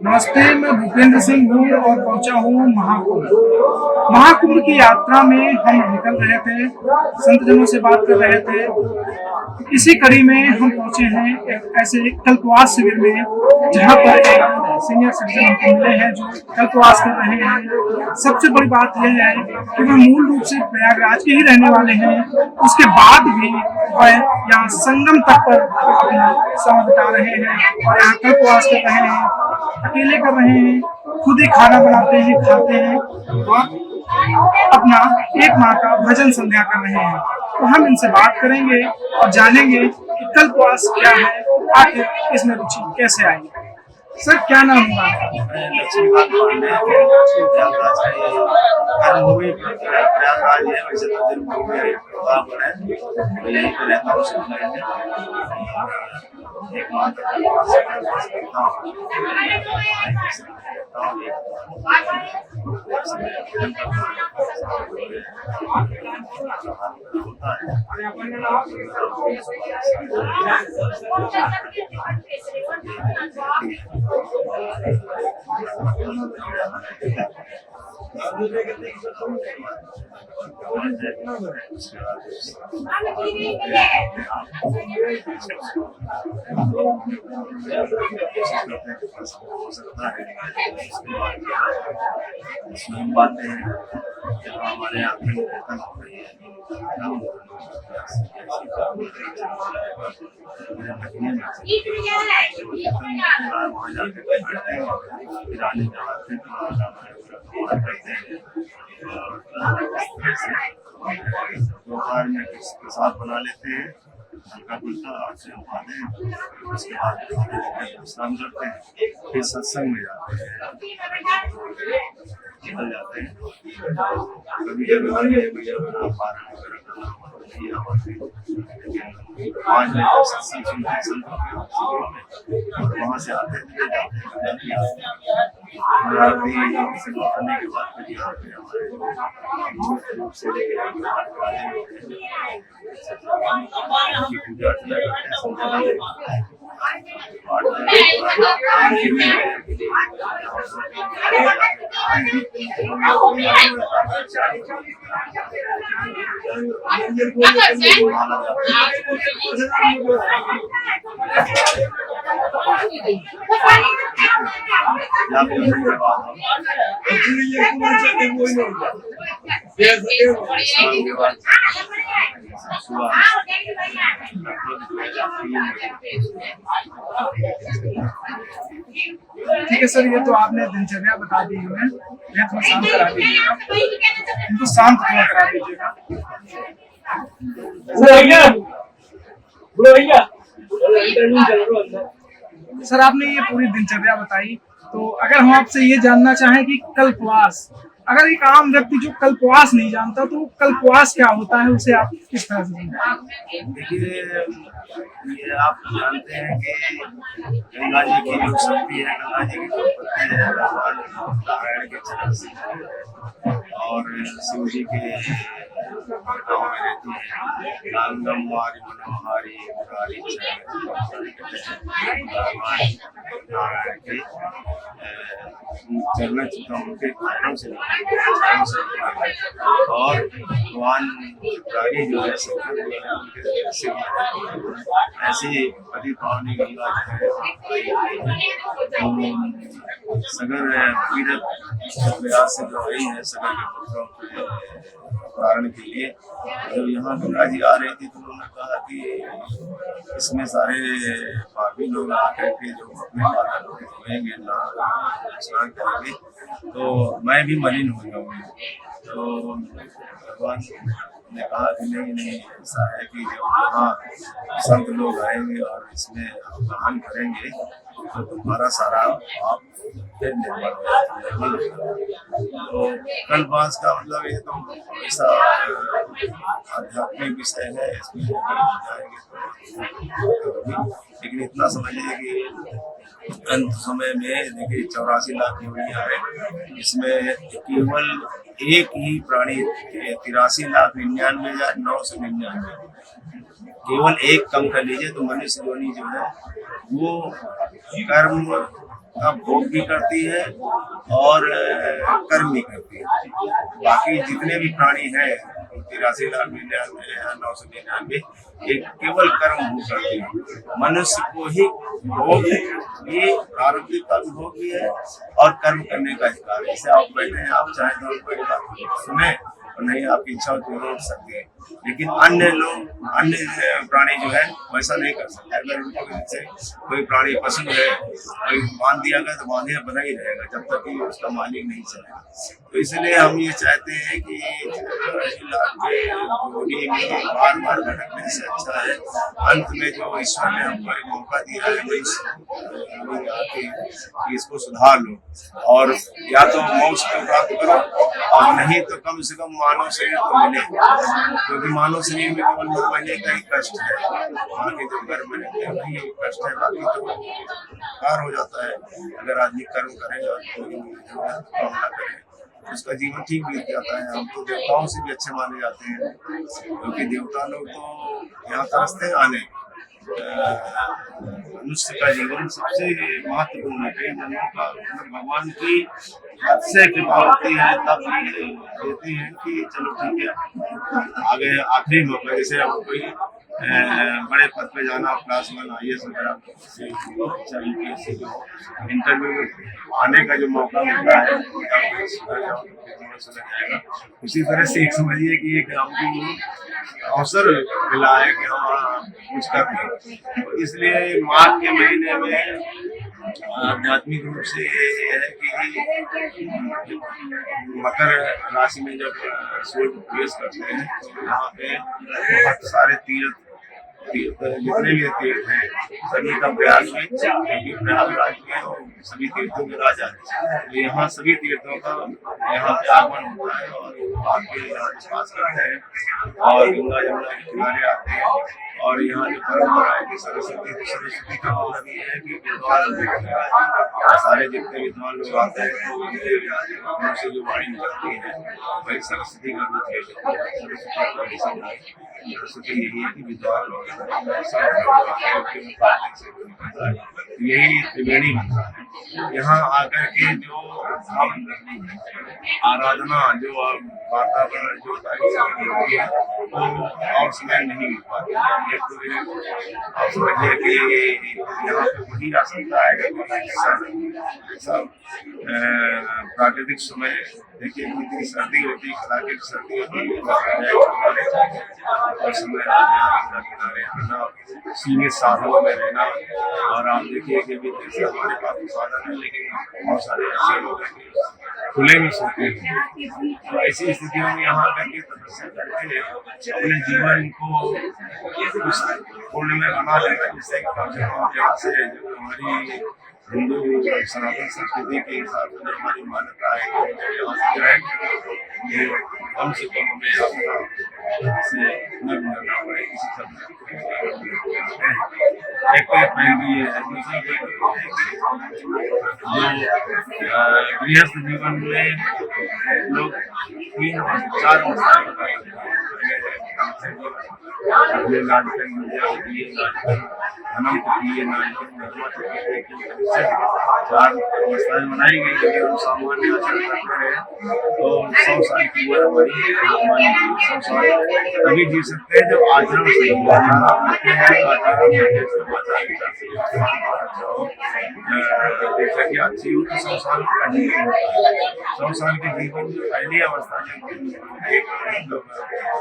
नमस्ते, मैं भूपेंद्र सिंह हूँ और पहुँचा हूँ महाकुंभ। महाकुंभ की यात्रा में हम निकल रहे थे, संतजनों से बात कर रहे थे। इसी कड़ी में हम पहुँचे हैं एक ऐसे कल्पवास शिविर में, जहाँ पर एक सीनियर सिटीजन हमको मिले हैं जो कल्पवास कर रहे हैं। सबसे बड़ी बात यह है कि वह मूल रूप से प्रयागराज के ही रहने वाले हैं। उसके बाद भी वह यहाँ संगम तट पर अपना समय बिता रहे हैं और यहाँ कल्पवास कर रहे हैं। अकेले कर रहे हैं, खुद ही खाना बनाते हैं, खाते हैं और अपना एक माह का भजन संध्या कर रहे हैं। तो हम इनसे बात करेंगे और जानेंगे कि कल्पवास क्या है, आखिर इसमें रुचि कैसे आई। सर, क्या नाम हुआ? लक्ष्मीकांत पांडे, प्रयागराज है। वैसे तो जन्मभूमि है, यहीं पे रहता हूँ। एक माह तक बातें हैं हमारे यहाँ पे हो रही है। दोपहर में प्रसाद बना लेते हैं, हल्का फुल्का और से खाते हैं। उसके बाद विश्राम करते हैं, फिर सत्संग में जाते हैं, निकल जाते हैं। कभी कभी 5 बजे तक सत्संग सुनते हैं, वहाँ से आते थे आने के बाद फिर यहाँ पे पूजा अर्चना करते हैं। ठीक है सर, ये तो आपने दिनचर्या बता दी है, मैं थोड़ा शांत करा दीजिएगा, इनको शांत थोड़ा करा दीजिएगा। सर, आपने ये पूरी दिनचर्या बताई, तो अगर हम आपसे ये जानना चाहें कि कल्पवास, अगर एक आम व्यक्ति जो कल्पवास नहीं जानता तो कल्पवास क्या होता है, उसे आप किस तरह से समझेंगे? देखिए, ये आप जानते हैं कि गंगा जी की जो शक्ति है, गंगा जी की जो उत्पत्ति है भगवान नारायण के चरण से, और शिव जी के गाँव में रहती है। गंगम वारी मनोहारी मुरारी भगवान नारायण के चरण उनके पैरों से और भगवान रागी जो है ऐसी पति पावनी गंगा जो है सगर पीड़ित प्रयास से जो आई है, सगर के पुत्रों के कारण के लिए। जब यहाँ गंगा जी आ रही थी तो उन्होंने कहा कि इसमें सारे पापी लोग आकर के जो अपने बालक को धोएंगे ना, स्नान करेंगे, तो मैं भी मलिन हो जाऊंगी। तो भगवान ने कहा कि नहीं, ऐसा है कि जब यहाँ संत लोग आएंगे और इसमें ग्रहण करेंगे तो तुम्हारा सारा पाप फिर निर्मल हो जाएगा। तो कल्पवास का मतलब ये तो ऐसा आध्यात्मिक विषय है, इसमें जाएंगे तो, लेकिन इतना समझिए कि अंत समय में देखिए 84 लाख योनियां हैं, इसमें केवल एक ही प्राणी 83,99,999 केवल एक कम कर लीजिए तो मनुष्य योनि जो है वो कर्म का भोग भी करती है और कर्म भी करती है। बाकी जितने भी प्राणी हैं 83,99,999 ये केवल कर्म भोग करते हैं। मनुष्य को ही भोग ये प्रारब्ध का भी भोग भी है और कर्म करने का अधिकार है। जैसे आप बैठे हैं, आप चाहे तो कोई बात सुने और नहीं आपकी इच्छा हो तो उठ सकते हैं, लेकिन अन्य लोग अन्य प्राणी जो है वैसा नहीं कर सकते। अगर उनको जैसे कोई प्राणी पसंद है, कोई बांध दिया गया तो बांधे बना ही रहेगा जब तक कि उसका मालिक नहीं चलेगा। तो इसलिए हम ये चाहते हैं कि बार बार भटकने से अच्छा है अंत में जो ईश्वर ने हमको एक मौका दिया है आके कि इसको सुधार लो और या तो मोक्ष को प्राप्त करो और नहीं तो कम से कम मानव शरीर को मिले, क्योंकि मानव शरीर में केवल मरने का ही कष्ट है। वहाँ के जो कर्म रहते हैं वही कष्ट है, बाकी तो कार हो जाता है। अगर आदमी कर्म करे और कोई कामना करे उसका जीवन ठीक बीत जाता है। हम तो देवताओं से भी अच्छे माने जाते हैं, क्योंकि देवता लोग तो यहाँ तरसते हैं आने। मनुष्य का जीवन सबसे महत्वपूर्ण है। कई जन्मों का भगवान की अच्छे कृपा होती है तब कहते हैं कि चलो ठीक है आगे आखिरी मौका, जैसे अब कोई बड़े पद पे जाना, क्लास 1 IAS वगैरह इंटरव्यू में आने का जो मौका मिलता है उसी तरह से एक समझिए कि एक हमको अवसर मिला है कि हम कुछ कर लें। तो इसलिए माघ के महीने में आध्यात्मिक रूप से ये है कि मकर राशि में जब सूर्य प्रवेश करते हैं तो यहाँ पे बहुत सारे तीर्थ जितने भी तीर्थ हैं सभी का प्रयास में, क्योंकि प्रयागराज में सभी तीर्थों के राजा है, तो यहाँ सभी तीर्थों का यहाँ पे आगमन होता है और आके यहाँ पास करते हैं और गंगा यमुना के किनारे आते हैं। और यहाँ जो परंपरा है कि सरस्वती का मतलब ये है कि विद्वान सारे जितने विद्वान लोग आते हैं तो उनके से जो वाणी निकलती है वही सरस्वती का रूप है। सरस्वती यही है कि विद्वान लोग यही त्रिवेणी बनता है। यहाँ आकर के जो हम आराधना जो वातावरण जो होती है वो और समय नहीं मिल पाती। आप समझिए कि यहाँ पे वही आ सकता है सब प्राकृतिक समय। देखिए कितनी सर्दी होती है, कड़ाके की सर्दी होती है और समय किनारे आना, सीमित साधनों में रहना। और आप देखिए कि हमारे पास साधन है लेकिन बहुत सारे ऐसे लोग हैं खुले में सोते हैं। तो ऐसी स्थितियों में यहाँ करके तपस्या करके अपने जीवन को कुछ पूर्ण में बना लेना, जिससे यहाँ से हमारी हिंदू सनातन संस्कृति के हिसाब से जो हमारी मान्यता है यहाँ से जो है ये कम से कम हमें अपना से न गुजरना पड़े किसी सब एक पहली है। दूसरी गृहस्थ जीवन में लोग 3-4 अवस्था धनम चार अवस्थाएं बनाई गई है कि हम सामान्य आचरण करते रहे तो 100 साल की उम्र हमारी 100 साल तभी जी सकते हैं जब आचरण से करते हैं। देखा कि अच्छी हो तो 100 साल का जीवन 100 साल के जीवन की पहली अवस्था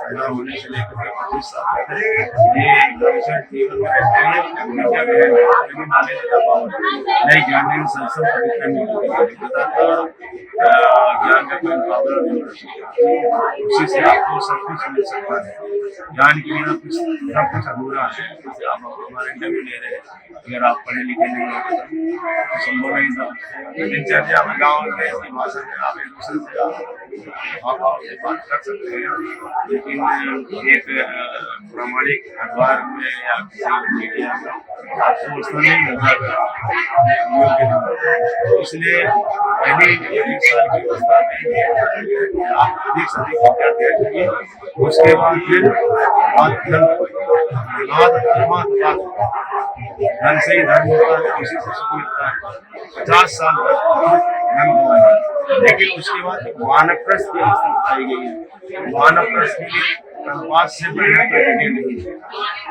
पैदा होने से लेकर 25 साल तक ये जीवन में रहते हैं। नए ज्ञान संसद ज्ञान का कोई मुकाबला नहीं कर सकता। उसी से आपको सब कुछ मिल सकता है। ज्ञान के बिना कुछ सब कुछ अधूरा है। जैसे आप हमारे इंटरव्यू ले रहे हैं, अगर आप पढ़े लिखे नहीं होते तो संभव नहीं था। दिनचर्या में गाँव में भाषा में आप एक दूसरे से आप से बात कर सकते हैं, लेकिन एक प्रामाणिक अखबार में या किसी मीडिया में आपको उसमें नहीं मिलता योग्य नहीं। इसलिए पहली 1 साल की अवस्था में आप अधिक से अधिक विद्यार्थी रखेंगे, उसके बाद फिर धन से ही धर्म होता है, उसी से सुख मिलता है। 50 साल तक धन हुआ है, लेकिन उसके बाद वानप्रस्थ की अवस्था बताई गई है। वानप्रस्थ के लिए धर्मवाद से बढ़िया कोई नहीं है।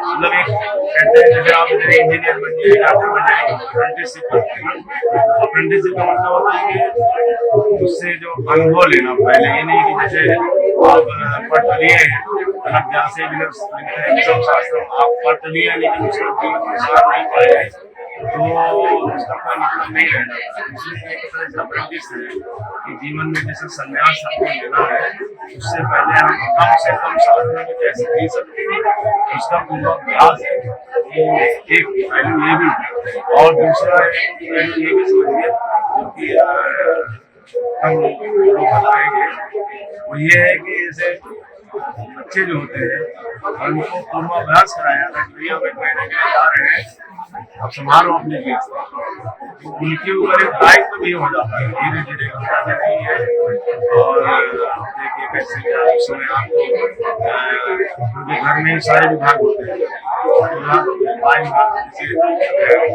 मतलब एक कहते हैं जैसे आप इंजीनियर बन जाए, डॉक्टर बन जाए, अप्रेंटिसशिप करते हैं। अप्रेंटिसशिप का मतलब होता है कि उससे जो अनुभव लेना पहले, ये नहीं कि जैसे आप पढ़ लिए अभ्यास शास्त्र आप पढ़ लिए लेकिन उसका जीवन विचार नहीं पाए तो उसका कोई मतलब नहीं रहना। इसलिए एक तरह से अप्रेंटिस है कि जीवन में जैसे संन्यास हमको लेना है, उससे पहले हम कम से कम साधना में कैसे जी सकते हैं, उसका पूर्वाभ्यास है। एक पहलू ये भी, और दूसरा पहलू ये भी समझिए जो कि हम लोग बताएंगे, वो ये है कि जैसे बच्चे जो होते हैं और उनको पूर्वाभ्यास कराया था कि भैया अगर महीने के लिए जा रहे हैं, अब संभालो अपने फीस, तो उनके ऊपर एक दायित्व भी हो जाता है धीरे धीरे होता नहीं है। और देखिए कैसे क्या उस समय आपको क्योंकि घर में ही सारे विभाग होते हैं,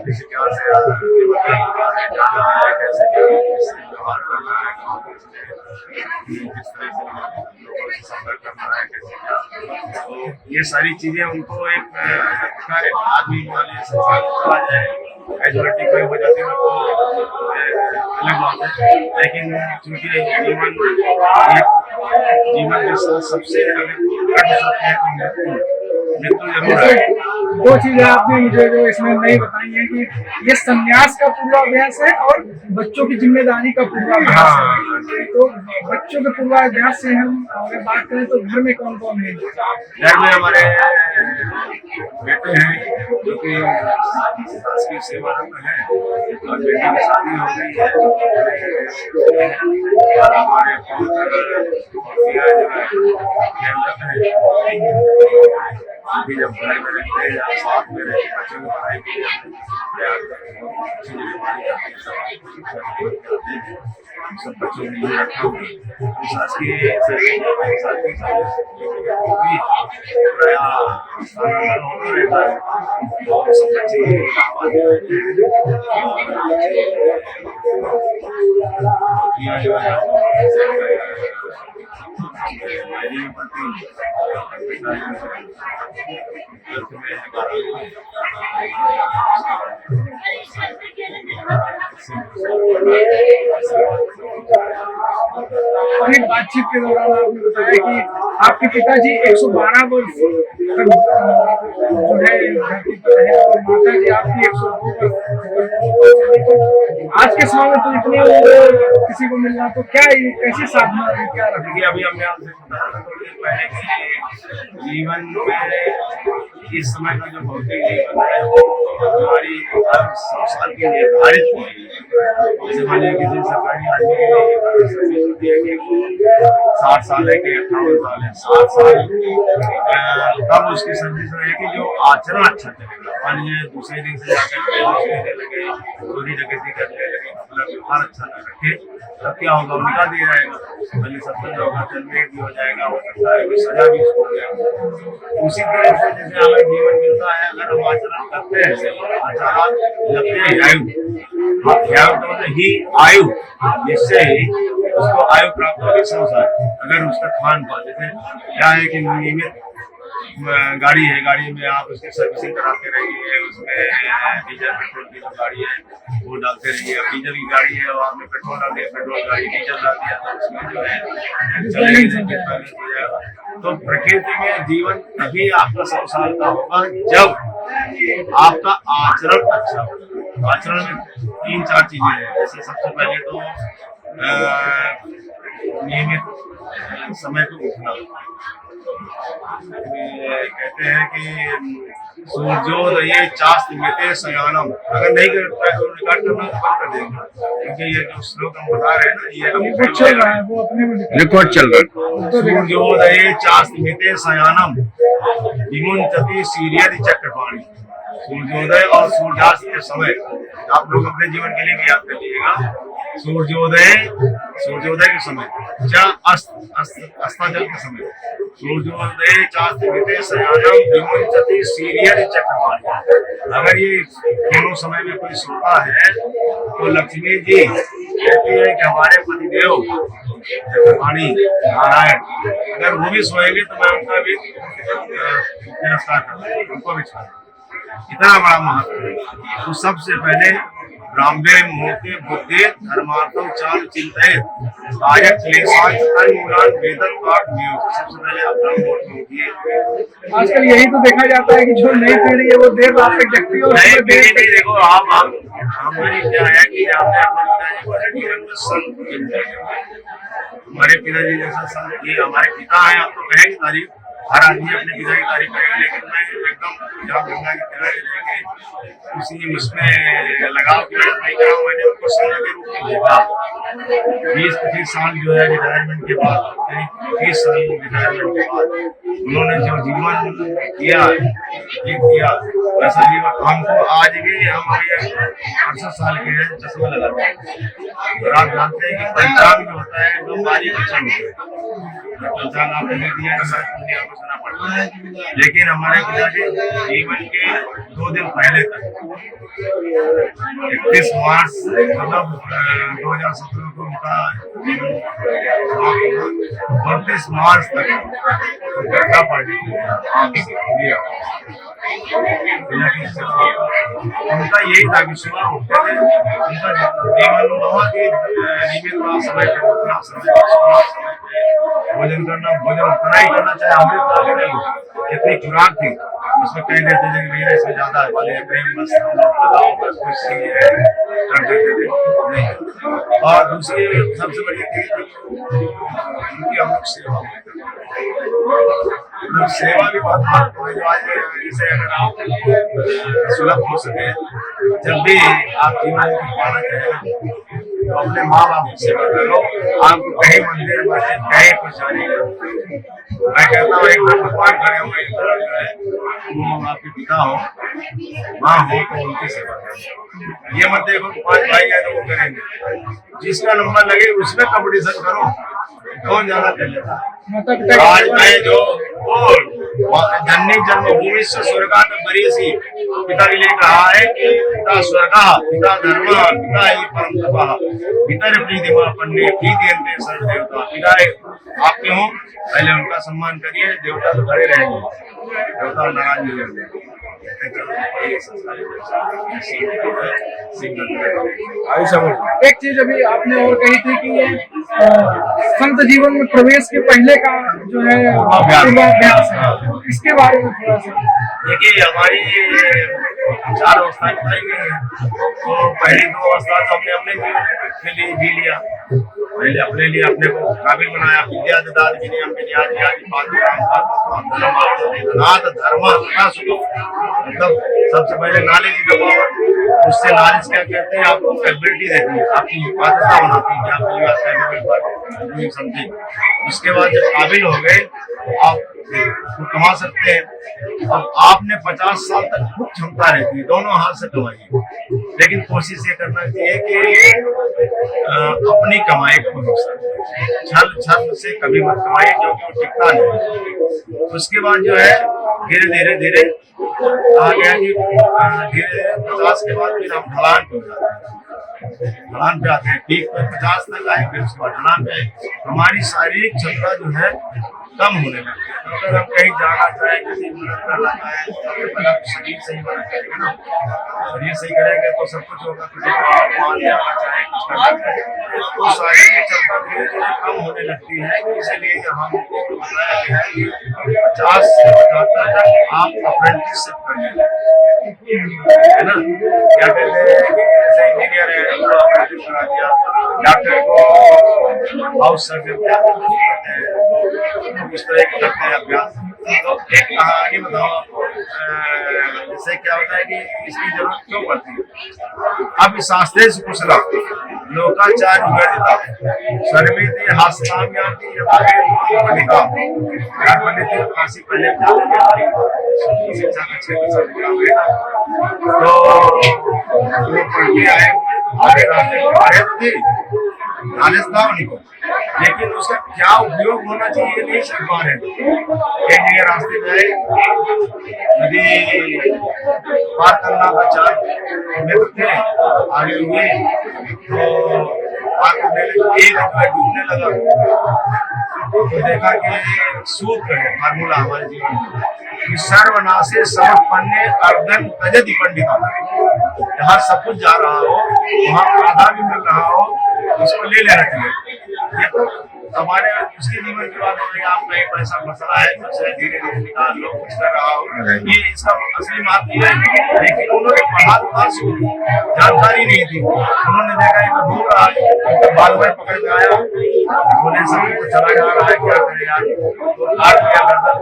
किसी के यहाँ से जाना है, कैसे व्यवहार करना है, किस तरह से लोगों से संपर्क करना है, कैसे क्या, तो ये सारी चीजें उनको एक आदमी वाले संसार चला जाए एजुकेटी कोई हो जाती है तो अलग बात है। लेकिन चूंकि जीवन के साथ सबसे मृत्यु जरूर है। दो चीजें आपने मुझे जो इसमें नहीं बताई है कि ये संन्यास का पूर्वाभ्यास है और बच्चों की जिम्मेदारी का पूर्वाभ्यास है। तो बच्चों के पूर्वाभ्यास से हम अगर बात करें तो घर में कौन कौन है? घर में हमारे बेटे हैं जो कि शासकीय सेवा में है और बेटी की शादी हो गई है, और हमारे अभी जब घर में रहते हैं या साथ में रहते हैं, बच्चों की पढ़ाई की सब बच्चों के लिए रखा हुआ शासकीय रहता है और सब बच्चे जो है बातचीत के दौरान आपने बताया कि आपके पिताजी 112 वर्ष जो है धरती पर है और माता जी आपकी 102 वर्ष। आज के समय में तो इतनी किसी को मिलना तो क्या ये कैसी साधना है, क्या रखेगी? अभी हमने आपसे पहले कि जीवन में इस समय का जो भौतिक जीवन है वो हमारी हर 100 साल की निर्धारित हुई है। जैसे मानिए किसी सरकारी आदमी के लिए होती है कि 60 साल है कि 58 साल है, 60 साल तब उसकी सर्विस रहेगी जो आचरण अच्छा चलेगा। मानिए दूसरे दिन से जाकर लगे चोरी डकैती करने लगे, अपना व्यवहार अच्छा न रखे, तब क्या होगा? उनका दिया जाएगा, पहले सत्तर होगा, जन्मेट भी हो जाएगा, हो सकता है कोई सजा भी हो जाएगा। उसी तरह से जैसे हमें जीवन मिलता है, अगर हम आचरण करते हैं, आचरण लगते हैं आयु तो ही आयु, जिससे उसको आयु प्राप्त होगी 100 साल। अगर उसका खान पान जैसे क्या है कि नियमित गाड़ी है, गाड़ी में आप उसकी सर्विसिंग कराते रहिए, उसमें डीजल पेट्रोल की जो गाड़ी है वो डालते रहिए। अब डीजल की गाड़ी है और आपने पेट्रोल डाल दिया, पेट्रोल गाड़ी डीजल डाल दिया तो उसमें जो है चलेगा। तो प्रकृति में जीवन तभी आपका 100 साल का होगा जब आपका आचरण अच्छा होगा। आचरण में 3-4 चीजें हैं, जैसे सबसे पहले तो नियमित समय पे उठना। कहते हैं कि सूर्योदये चास्तिमिते शयानम, अगर नहीं कर पाए तो रिकॉर्ड करना बंद कर देंगे, क्योंकि ये जो श्लोक हम बता रहे हैं ना, ये अभी वो चल रहा है, वो अपने में लिखा है। रिकॉर्ड चल रहा है। सूर्योदये चास्तिमिते शयानम विमुंचति सीरियति चक्रपाणि। सूर्योदय और सूर्यास्त के समय आप लोग अपने जीवन के लिए भी याद कर लीजिएगा। सूर्योदय के समय, अस्ताचल के समय, सूर्योदय चास्तिमिते शयानम विमुंचति सीरियति चक्रपाणि। अगर ये दोनों समय में कोई सोता है तो लक्ष्मी जी कहती है कि हमारे पतिदेव चक्रपाणि नारायण, अगर वो भी सोएंगे तो मैं उनका भी गिरफ्तार करूंगा, उनको भी छोड़। इतना बड़ा महत्व है। तो सबसे पहले ब्राह्मणे मोते बुद्धि धर्मार्थम चाल चिंतित गायक क्लेशांत तन मूलान वेदन पाठ नियोग। सबसे पहले आप ब्रह्म मुहूर्त में उठिए। आजकल यही तो देखा जाता है कि जो नई पीढ़ी है वो देर रात तक जगती है और नई सुबह देर पीढ़ी तक। नहीं, देखो आप हमारी क्या है कि आपने अपने पिताजी को जीवन में संत किया। हमारे पिताजी जैसा संत किए, हमारे पिता है, आप तो कहेंगे तारीफ, हर आदमी अपने पिता की तारीफ करेगा, लेकिन मैं एकदम जब गंगा की तरह लेके उसी उसमें लगाव की वजह नहीं करा। मैंने उनको संत के रूप में देखा। 20-25 साल जो है रिटायरमेंट के बाद, 30 साल रिटायरमेंट के बाद उन्होंने जो जीवन किया वैसा जीवन हमको आज भी, हम अभी 68 साल के हैं, चश्मा लगाते हैं। और आप जानते हैं कि पंचांग जो होता है एकदम बारीक पंचांग होता है। पंचांग आपने दे दिया दुनिया को सुना पड़ता है, लेकिन हमारे पिताजी जीवन के 2 दिन पहले तक 31 मार्च मतलब 2017 को उनका 29 मार्च तक जनता पार्टी उनका यही था कि सुबह उठते थे, उनका जीवन बहुत ही नियमित समय पे उठना, समय पे भोजन करना, भोजन उतना ही करना चाहे अमृत नहीं, जितनी खुराक थी उसमें कह देते थे कि भैया इसमें ज्यादा है वाले प्रेम बस बताओ बस कुछ कर देते थे नहीं। और दूसरी सबसे बड़ी चीज उनकी हम लोग सेवा मतलब सेवा भी बहुत महत्वपूर्ण है। जैसे अगर आप सुलभ हो सके, जब भी आप जीवन को पाना चाहें तो अपने माँ बाप की सेवा करो। आपको कहीं मंदिर मस्जिद कहीं कुछ जाने का, मैं कहता हूँ एक बार भगवान खड़े हुए जो है वो आपके पिता हो, माँ हो तो उनकी सेवा करो। ये मत देखो 5 भाई है तो वो करेंगे, जिसका नंबर लगे उसमें कंपटीशन करो, कौन ज्यादा कर लेता। आज मैं जो जननी जन्मभूमि से स्वर्गात बरीसी पिता के लिए कहा है कि पिता स्वर्गा पिता धर्म पिता ही परम तपः पितर प्रीति पन्ने प्रीति अंते सर्व देवता। पिता आपके हो, पहले उनका सम्मान करिए, देवता तो खड़े रहेंगे, देवता नाराज नहीं होंगे। एक चीज अभी आपने और कही थी कि ये संत जीवन में प्रवेश के पहले का जो है पूर्वाभ्यास है, इसके बारे में थोड़ा सा। देखिए हमारी 4 अवस्थाएं बताई गई हैं, तो पहली 2 अवस्था तो हमने अपने के लिए जी लिया, पहले अपने लिए अपने को काबिल बनाया। विद्या ददात विनयम विनयाति आदि धर्म मतलब सबसे पहले नॉलेज ही दबाओ। उससे नॉलेज क्या कहते हैं, आपको कैपेबिलिटी देती है, आपकी पात्रता बनाती है कि आप ये कैपेबल समझिए। उसके बाद जब काबिल हो गए आप कमा सकते हैं। अब आपने 50 साल तक खूब क्षमता रहती है, दोनों हाथ से कमाइए, लेकिन कोशिश ये करना चाहिए कि अपनी कमाई को छल से कभी मत कमाइए, क्योंकि वो टिकता नहीं। उसके बाद जो है धीरे धीरे आ गया कि धीरे 50 के बाद फिर हम ढलान पे जाते हैं, ढलान पे आते हैं, ठीक 50 तक आए, फिर उसके बाद ढलान पे हमारी शारीरिक क्षमता जो है कम होने लगती है। तो अगर हम कहीं जाना चाहें, किसी मदद करना चाहें, सबसे पहले शरीर सही होना चाहिए ना, शरीर सही करेंगे तो सब कुछ होगा। किसी को आप मान जाना चाहें, कुछ करना चाहें, तो शारीरिक क्षमता धीरे धीरे कम होने लगती है। इसलिए हमको बताया गया है कि 50 से 75 तक आप अप्रेंटिसशिप करने है ना। क्या कहते हैं कि जैसे इंजीनियर है, अप्रेंटिस करा दिया, डॉक्टर को हाउस सर्वे करते हैं, तो इस तरह के करते हैं अभ्यास। तो एक कहानी बताओ आपको, इससे क्या होता है कि इसकी जरूरत क्यों पड़ती है। अब शास्त्रे से कुशला लोकाचार विवर्जिता सर्वेति हास्याम्याति यथा पंडित काशी पहले शिक्षा का क्षेत्र से जुड़ा हुआ था। तो वो पढ़ के आए, आगे रास्ते थे नॉलेज था उनको, लेकिन उसका क्या उपयोग होना चाहिए ये नहीं समझ पा रहे थे। एक जगह रास्ते में नदी पार करना था, 4 मित्र थे आगे हुए, तो पार करने लगे, एक डूबने लगा, तो देखा कि सूत्र है, फार्मूला हमारे जीवन में कि सर्वनाशे समर्पण्य अर्धन तजति पंडिता। जहाँ सब कुछ जा रहा हो वहाँ आधा भी मिल रहा हो उसको ले लेना चाहिए। ये तो हमारे उसके जीवन की बात है, आप कहीं पैसा फंसा है तो धीरे धीरे निकाल लो, कुछ कर रहा हो, ये इसका असली बात ये है। लेकिन उन्होंने पढ़ा तो था, जानकारी नहीं थी, उन्होंने देखा ये तो डूब रहा है, तो बाल बाल पकड़ में आया, बोले सब तो चला जा रहा है, क्या करें यार, तो काट लिया गर्दन,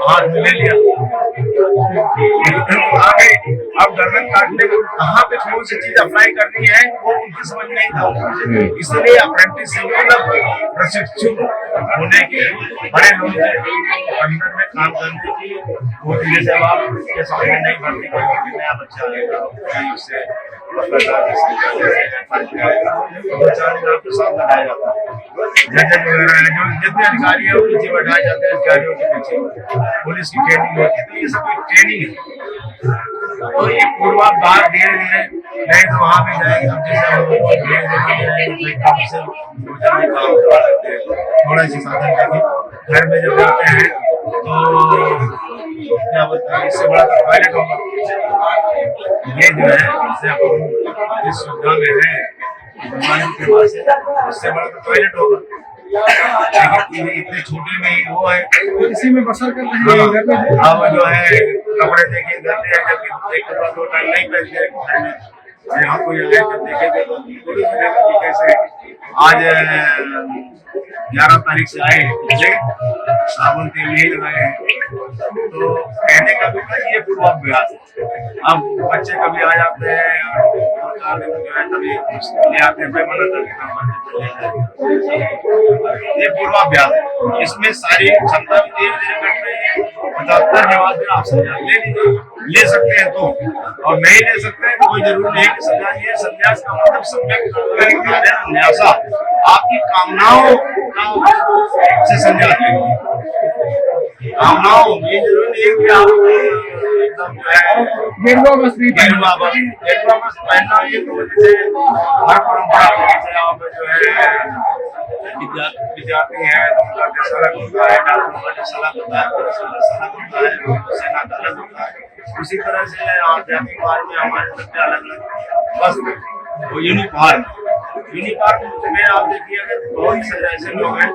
हाथ में ले लिया, आ गए। अब गर्दन काटने को कहाँ पे कौन सी चीज अप्लाई करनी है वो उनकी समझ नहीं था, इसलिए अप्रेंटिस प्रशिक्षु होने के बड़े लोग अंदर में काम करने की वो, जैसे अब आपके सामने नहीं भर्ती कोई नया बच्चा आएगा उससे आपके साथ लगाया जाता है, जज वगैरह जो जितने अधिकारी है वो पीछे बैठाए जाते हैं, अधिकारियों के पीछे पुलिस की ट्रेनिंग होती है, तो ये सब एक ट्रेनिंग है। तो ये पूर्वाभास धीरे धीरे नहीं तो वहाँ भी जाएंगे, हम जैसे काम से काम करवा सकते हैं, थोड़ा सी साधन करके घर में जब रहते हैं तो क्या बोलते हैं, इससे बड़ा टॉयलेट होगा, ये जो है इससे अपन जिस सुविधा में है बीमारी के पास है उससे बड़ा टॉयलेट होगा, लेकिन इतने छोटे में वो है, इसी में बसर कर रहे हैं। अब जो है कपड़े देखिए घर में जब एक कपड़ा 2 टाइम नहीं पहनते घर में, यहाँ कोई आए तो देखेंगे तो कैसे आज 11 तारीख से आए साबुन तेल नहीं लगाए, तो कहने का भी ये पूर्वाभ्यास। अब बच्चे कभी आ जाते हैं और जो है कभी ले आते हैं, ये पूर्वाभ्यास, इसमें सारी क्षमता भी धीरे धीरे घट रही है। 75 के बाद में आप संन्यास ले लीजिए, ले सकते हैं तो, और नहीं ले सकते हैं तो कोई जरूरी नहीं कि संन्यास। ये संन्यास का मतलब सम्यक न्यासा, आपकी कामनाओं से संन्यास लेंगे, कामनाओं, ये जरूरी नहीं है कि आप एकदम जो है गेरुआ बस पहनना, ये तो जैसे हर परंपरा जैसे आप जो है विद्यार्थी है तो उनका ड्रेस अलग होता है, डॉक्टर का ड्रेस अलग होता है, पुलिस का ड्रेस अलग होता है, सेना का अलग होता है, उसी तरह से आध्यात्मिक मार्ग में हमारे सबके अलग अलग वस्त्र, वो यूनिफॉर्म में आप देखिए, अगर बहुत से ऐसे लोग हैं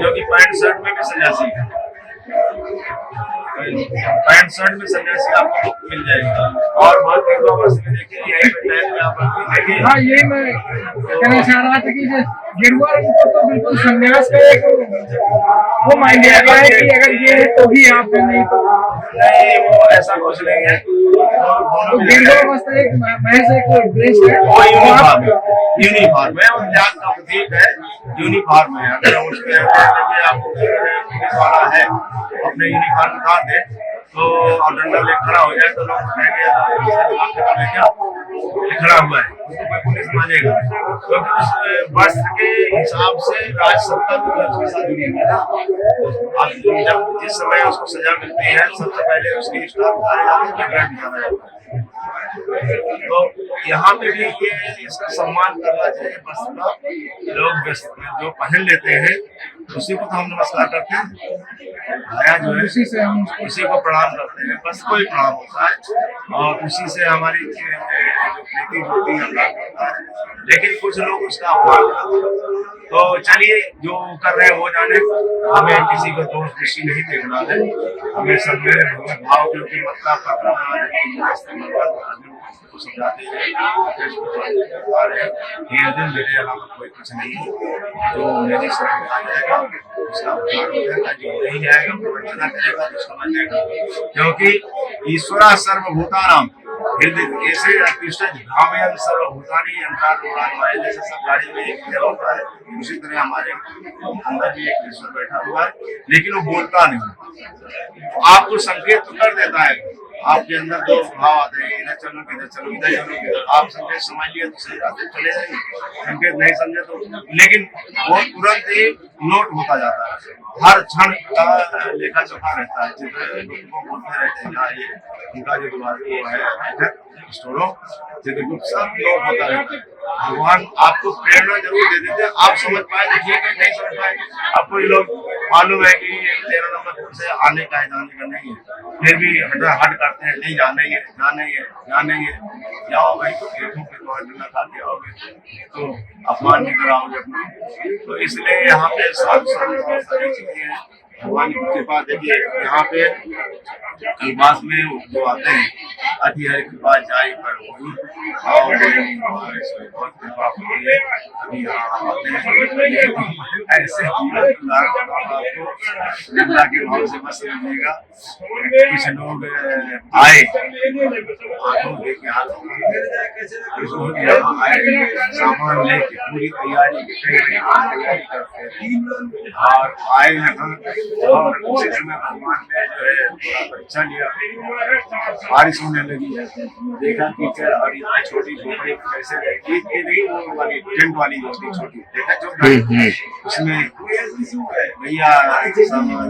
जो कि पैंट शर्ट में भी सन्यासी है, पैंट शर्ट में सन्यासी आपको मिल जाएगा, और बहुत में देखिए यही देखिए। हाँ, यही मैं कहना चाह रहा था कि गेरुआ रंग को तो बिल्कुल संन्यास का एक वो मान लिया गया है कि अगर ये है तो ही आप है, नहीं तो नहीं, वो ऐसा कुछ नहीं है। तो गेरुआ वस्त्र एक महज एक ड्रेस है, वो यूनिफॉर्म है, और जात का प्रतीक है, यूनिफॉर्म है। अगर उसमें देखिए आपको पुलिस वाला है अपने यूनिफॉर्म उतार दे तो और डंडा ले खड़ा हो जाए तो लोग कहेंगे क्या खड़ा हुआ है, उसको कोई पुलिस मानेगा, क्योंकि उस वस्त्र के हिसाब से राज सत्ता उसके साथ जुड़ी हुई है ना। अब जब जिस समय उसको सजा मिलती है सबसे पहले उसकी स्टार उतारे जाते हैं, ब्रांड उतारा जाता है, तो यहाँ पे भी ये इसका सम्मान करना चाहिए। वस्त्र का लोग जो पहन लेते हैं उसी को तो हम नमस्कार करते हैं, नया जो है उसी से हम उसी को प्रणाम करते हैं, बस कोई प्रणाम होता है और उसी से हमारी जो प्रीति होती है होता है। लेकिन कुछ लोग उसका अपमान करते हैं, तो तो चलिए जो कर रहे हैं वो जाने, हमें किसी को दोष दृष्टि नहीं देखना है, हमें सब मेरे भाव क्योंकि मतलब को समझाते हैं मेरे अलावा कोई कुछ नहीं है, जो मेरी समझ आ जाएगा उसका उद्धार हो जाएगा, जो नहीं जाएगा प्रवंचना करेगा तो समझ जाएगा, क्योंकि ईश्वरा सर्वभूतानाम हृदय ऐसे कृष्ण धामयन सर्वभूतानि यंत्रानुमान जैसे सब गाड़ी में एक होता है, उसी तरह हमारे अंदर भी एक ईश्वर बैठा हुआ है, लेकिन वो बोलता नहीं, आपको संकेत तो कर देता है, आपके अंदर दो भाव आते हैं, इधर चलो इधर चलो इधर चलो इधर, आप संकेत समझ लिए तो सही रास्ते चले जाएंगे, संकेत नहीं समझे तो, लेकिन वो तुरंत ही नोट होता जाता है, हर क्षण का लेखा जोखा रहता है, जितने लोग बोलते रहते हैं जहाँ ये उनका जो है स्टोरों चित्रगुप्त सब नोट होता रहता है। भगवान आपको प्रेरणा जरूर दे देते हैं, आप समझ पाए ठीक है, नहीं समझ पाए अब कोई लोग मालूम है कि 13 नंबर से आने का है जाने का नहीं है, फिर भी हट करते हैं, नहीं जाना ही है जाना ही है जाना ही है, जाओ भाई देखो फिर तो हटना खा के आओगे तो अपमान भी कराओगे अपना, तो इसलिए यहाँ पे सारी चीजें हैं, भगवान की कृपा देखिए यहाँ पे कलमास में जो आते हैं अति हरि कृपा जाए पर और बहुत कृपा होती है, अभी यहाँ आते हैं ऐसे गंगा के भाव से बस मिलेगा, कुछ लोग आए हाथों लेके कुछ लोग यहाँ आए सामान लेके पूरी तैयारी तैयारी करते हैं और आए यहाँ और उसी समय भगवान ने जो है थोड़ा परीक्षा लिया, बारिश होने लगी, देखा कि और इतनी छोटी झोपड़ी कैसे रहेगी, ये नहीं वो वाली टेंट वाली होती छोटी, देखा जो उसमें भैया सामान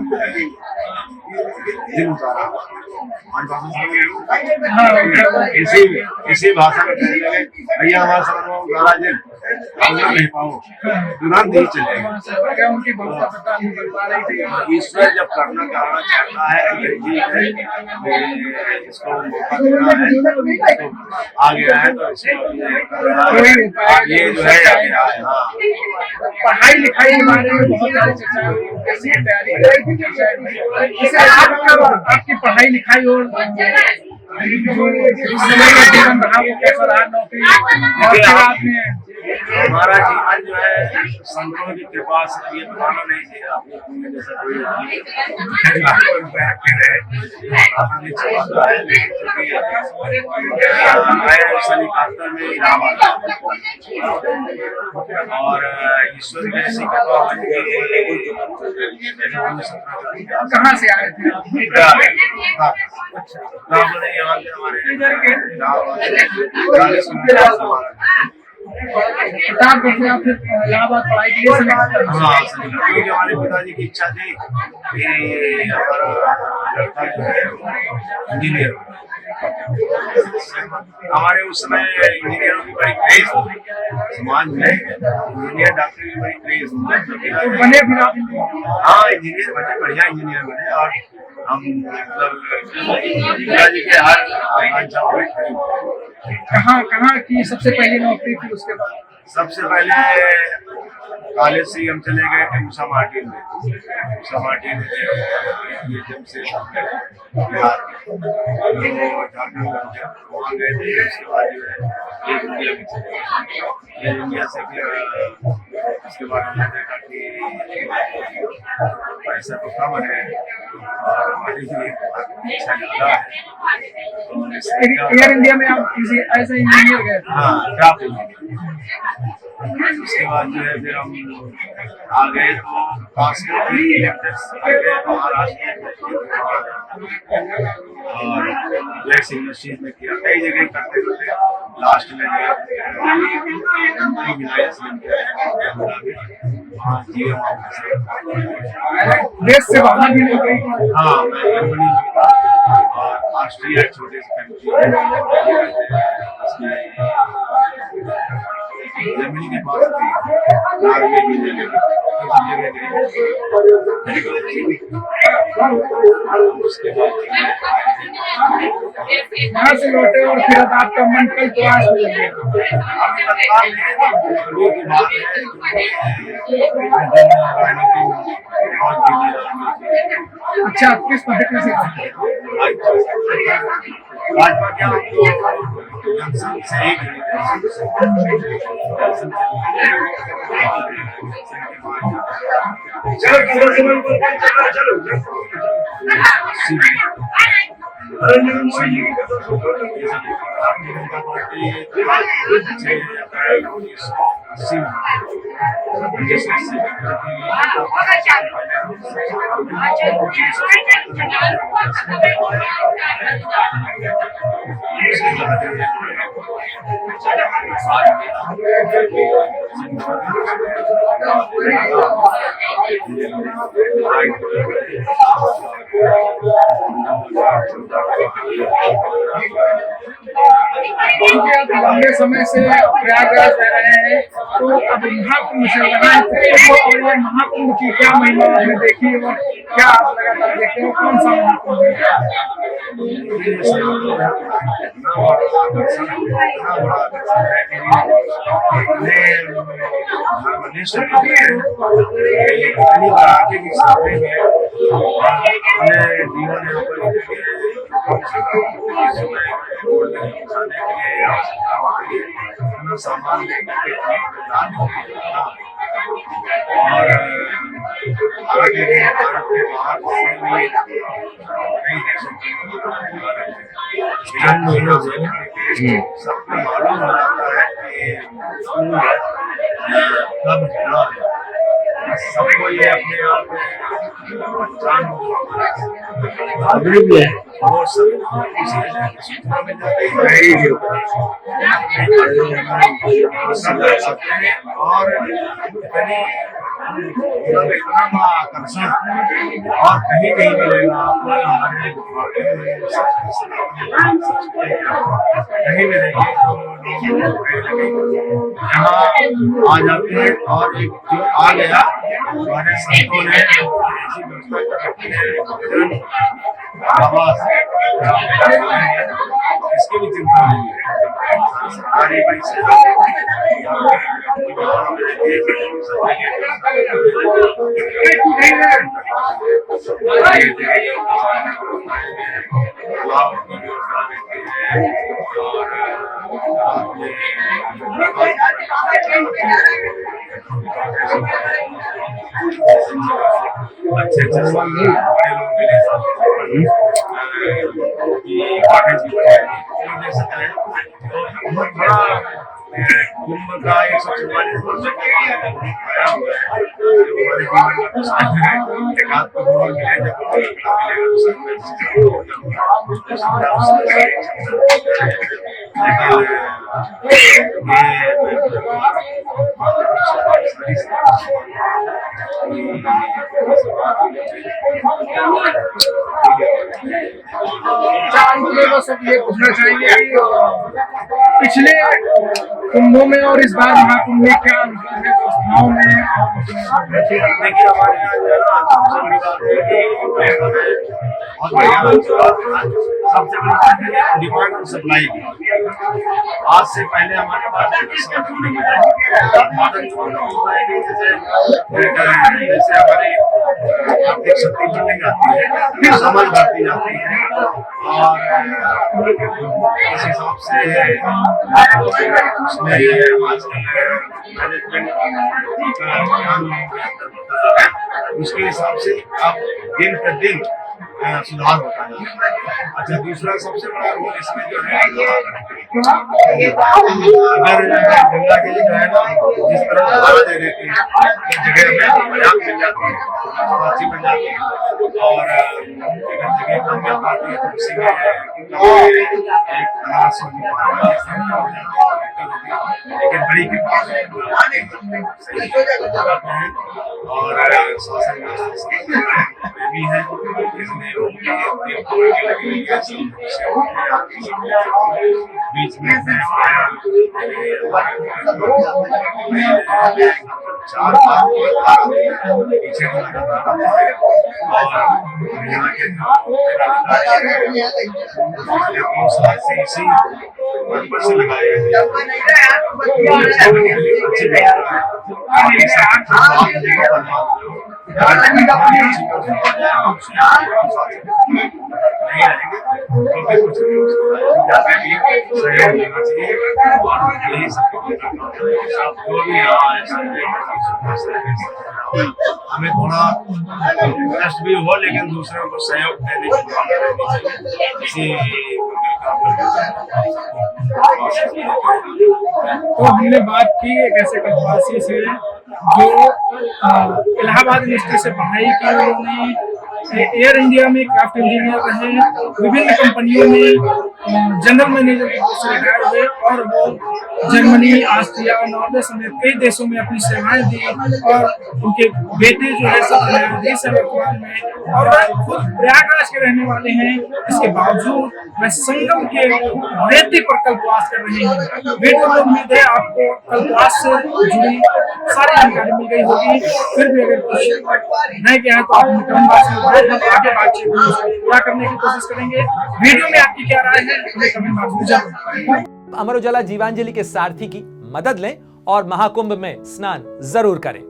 दिन उतारा इसी भाषा में कहने लगे भैया हमारा सामान उतारा दिन नहीं पाओ तुरंत ही चलेगा। ईश्वर जब करना चाहता है इसको मौका देना है तो आ गया है, तो ये जो है हाँ पढ़ाई लिखाई के बारे में बहुत सारी चर्चा हुई, कैसी तैयारी आपकी पढ़ाई लिखाई और समय का जीवन रहा वो कैसा रहा, नौकरी आपने हमारा जीवन जो है संतों की कृपा से ये बताना नहीं चाहिए, आपने जैसा कोई शनिकात्तर में इलाहाबाद और ईश्वर की ऐसी कृपा कहाँ से आए थे यहाँ के हमारे इलाहाबाद पढ़ाई के लिए हाँ क्योंकि हमारे पिताजी की इच्छा थी कि हमारा लड़का जो है इंजीनियर, हमारे उस समय इंजीनियरों की बड़ी क्रेज समाज में, इंजीनियर डॉक्टर की बड़ी क्रेज बने फिर आप? हाँ इंजीनियर बने, बढ़िया इंजीनियर बने और हम मतलब पिताजी के हर कहाँ की सबसे पहली नौकरी थी, उसके बाद सबसे पहले कॉलेज से हम चले गए थे उषा मार्टिन में, उषा मार्टिन से बिहार झारखंड में वहाँ गए थे, उसके बाद जो है एक इंडिया में चले गए, इंडिया से फिर उसके बाद हमने देखा कि पैसा तो कम है और हमारी भी इच्छा ज़्यादा है, एयर इंडिया में आप ऐसे इंजीनियर गए? हाँ क्राफ्ट इंजीनियर। उसके बाद जो है फिर हम आ गए तो पासपोर्ट महाराष्ट्र और फ्लेक्स इंडस्ट्रीज में किया, कई जगह करते करते लास्ट में देश से बाहर भी नहीं गई? हाँ मैं जर्मनी और ऑस्ट्रिया छोटे से कंट्री जर्मनी के पास नॉर्वे की जगह उसके बाद वहाँ से लौटे और फिर आपका मन कल प्रयास हो गया? राजनीति में बहुत गिरी राजनीति। अच्छा, आप किस पार्टी से हैं? भाजपा क्या जनसंघ से ही जुड़ी क्योंकि आप लंबे समय से प्रयागराज रह रहे हैं, तो अब महाकुंभ चल रहा है, तो और ये महाकुंभ की क्या महिमा आपने देखी और क्या आप लगातार देखते हो, कौन सा महाकुंभ सामान और आगे भी भारत के बाहर कई देशों सबको मालूम हो जाता है कि कब जुड़ा है, सबको ये अपने आप पहचान भी है और सब सूचना मिल जाती है और इतना आकर्षण और कहीं नहीं मिलेगा आपको। हमारे कहीं मिलेंगे यहाँ आ जाते हैं और एक जो आ गया हमारे संतों ने ऐसी व्यवस्था कर रखी है आवास इसकी भी चिंता नहीं है। सरकारी बड़ी अच्छे बहुत बड़ा कुंभ का 144 वर्ष आया हुआ है हमारे जीवन में तो साथ है एक हाथ को बहुत मिले जब सब ये पूछना चाहेंगे पिछले कुंभों में और इस बार महाकुंभ में क्या अंतर है व्यवस्थाओं में? देखिए हमारे यहाँ जो है ना सबसे बड़ी बात है कि बहुत बढ़िया सबसे बड़ी बात है डिमांड और सप्लाई की। आज से पहले हमारे पास जैसे हमारी आर्थिक शक्ति बढ़ने जाती है, फिर समझ बढ़ती जाती है और इस हिसाब से उसमें उसके हिसाब से अब दिन प्रतिदिन सुधार होता है। अच्छा, दूसरा सबसे बड़ा रोल इसमें जो है अगर गंगा जी जो है ना जिस तरह धारा दे देती है जगह में पर्याप्त मिल जाती है, अच्छी मिल जाती है और अगर जगह कम मिल पाती है तो उसी में एक अनाज लेकिन बड़ी कृपा और शासन भी है बीच में 4 पीछे और यहाँ के बहुत साल से इसी पर्पज से लगाया गया हमें थोड़ा कष्ट भी हुआ, लेकिन दूसरों को सहयोग देने की भावना रहनी चाहिए। तो हमने बात की एक ऐसे कल्पवासी से जो इलाहाबाद यूनिवर्सिटी से पढ़ाई की, उन्होंने एयर इंडिया में क्राफ्ट इंजीनियर रहे, विभिन्न कंपनियों में जनरल मैनेजर से रिटायर हुए और वो जर्मनी, ऑस्ट्रिया, नॉर्वे समेत कई देशों में अपनी सेवाएं दी और उनके बेटे जो है सब न्यायाधीश है वर्तमान में, और वह खुद प्रयागराज के रहने वाले हैं। इसके बावजूद वह संगम के रेती पर कल्पवास कर रहे हैं। वीडियो में उम्मीद है आपको कल्पवास से जुड़ी सारी जानकारी मिल गई होगी। फिर भी अगर कुछ नहीं गया है तो आप कमेंट बॉक्स में बताएं, हम आगे बातचीत पूरा करने की कोशिश करेंगे। वीडियो में आपकी क्या राय है हमें कमेंट बॉक्स में जरूर बताएं। अमर उजाला जीवांजलि के सारथी की मदद लें और महाकुंभ में स्नान जरूर करें।